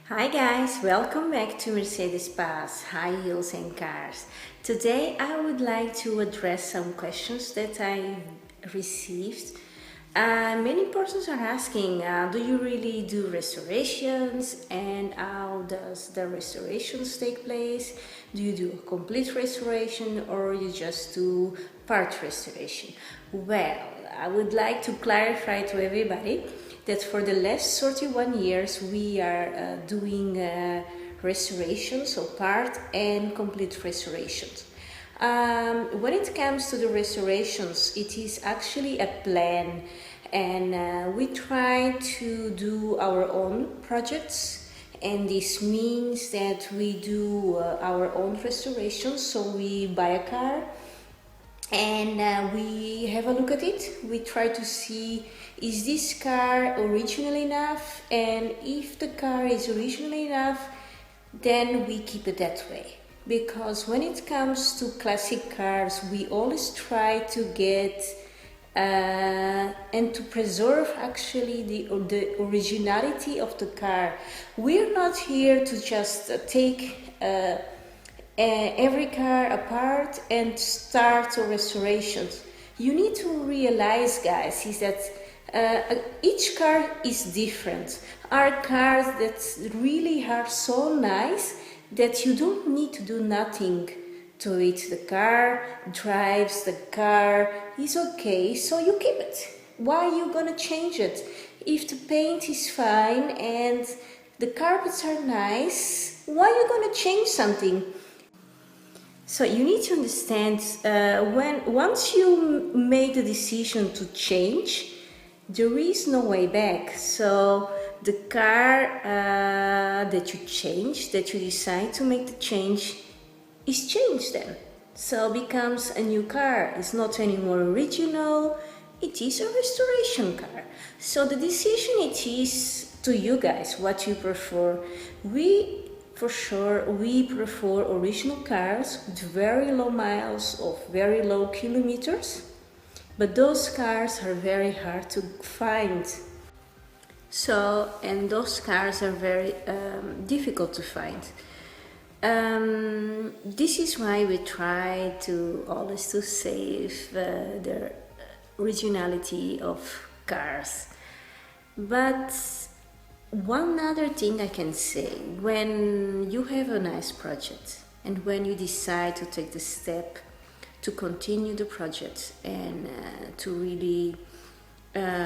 Hi guys, welcome back to Mercedes-pas, high heels and cars. Today I would like to address some questions that I received. Many persons are asking, do you really do restorations, and how does the restorations take place? Do you do a complete restoration or you just do part restoration? Well, I would like to clarify to everybody that for the last 31 years we are doing restorations, so part and complete restorations. When it comes to the restorations, it is actually a plan, and we try to do our own projects, and this means that we do our own restorations. So we buy a car and we have a look at it. We try to see, is this car original enough, and if the car is original enough, then we keep it that way. Because when it comes to classic cars, we always try to get and to preserve actually the originality of the car. We're not here to just take every car apart and start a restoration. You need to realize, guys, is that each car is different. Are cars that really are so nice that you don't need to do nothing to it. The car drives, the car is okay, so you keep it. Why are you gonna change it? If the paint is fine and the carpets are nice, why are you gonna change something? So you need to understand, once you made the decision to change, there is no way back. So the car that you change, that you decide to make the change, is changed then. So becomes a new car. It's not anymore original, it is a restoration car. So the decision, it is to you guys what you prefer. For sure, we prefer original cars with very low miles of very low kilometers, but those cars are very hard to find. So, and those cars are very difficult to find. This is why we try to always to save the originality of cars. But one other thing I can say, when you have a nice project and when you decide to take the step to continue the project and to really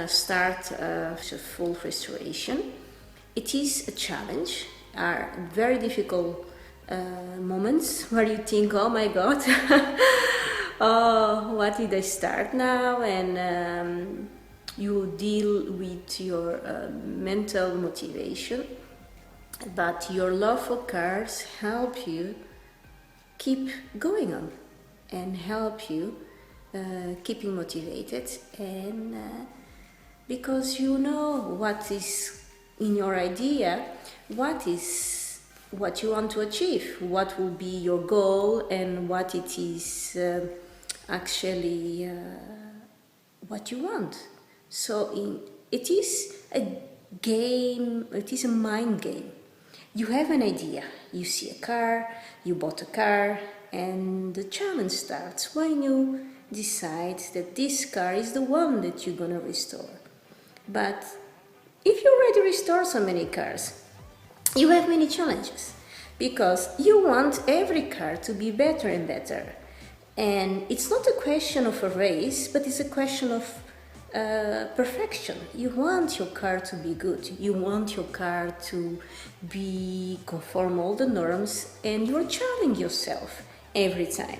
start a full restoration, it is a challenge, are very difficult moments where you think, oh my god, oh, what did I start now? And you deal with your mental motivation, but your love for cars help you keep going on and help you keeping motivated, and because you know what is in your idea, what you want to achieve, what will be your goal, and what it is actually what you want. So it is a game, it is a mind game. You have an idea, you see a car, you bought a car, and the challenge starts when you decide that this car is the one that you're gonna restore. But if you already restore so many cars, you have many challenges, because you want every car to be better and better. And it's not a question of a race, but it's a question of perfection. You want your car to be good, you want your car to be conform all the norms, and you're challenging yourself every time.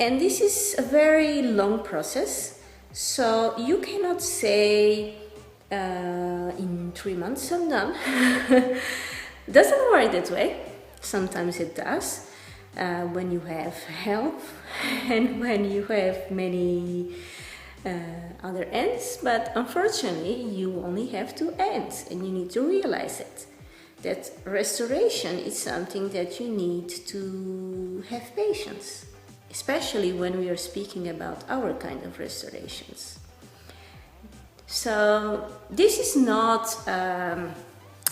And this is a very long process, so you cannot say in 3 months I'm done. Doesn't work that way. Sometimes it does, when you have help and when you have many other ends, but unfortunately you only have 2 ends, and you need to realize it, that restoration is something that you need to have patience, especially when we are speaking about our kind of restorations. So this is not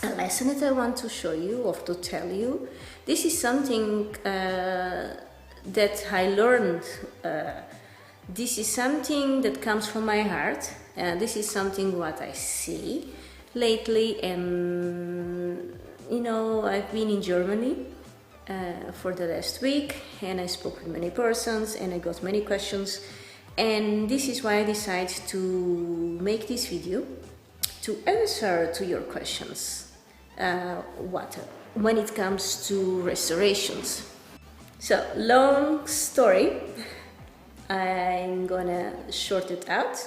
a lesson that I want to show you or to tell you. This is something that I learned. This is something that comes from my heart. This is something what I see lately, and you know, I've been in Germany for the last week, and I spoke with many persons and I got many questions, and this is why I decided to make this video to answer to your questions when it comes to restorations. So, long story, I'm gonna short it out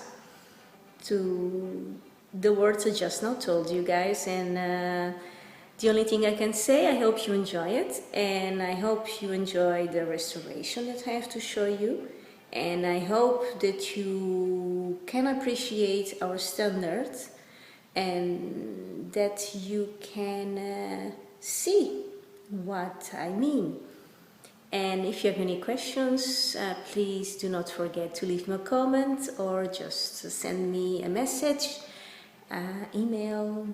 to the words I just now told you guys, and the only thing I can say, I hope you enjoy it, and I hope you enjoy the restoration that I have to show you, and I hope that you can appreciate our standards and that you can see what I mean. And if you have any questions, please do not forget to leave me a comment or just send me a message, email,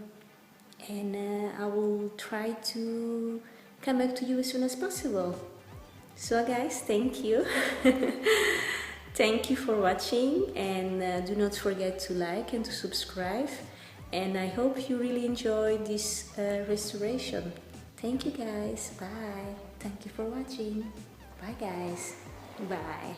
and I will try to come back to you as soon as possible. So guys, thank you. Thank you for watching, and do not forget to like and to subscribe, and I hope you really enjoyed this restoration. Thank you guys, bye. Thank you for watching. Bye guys, bye.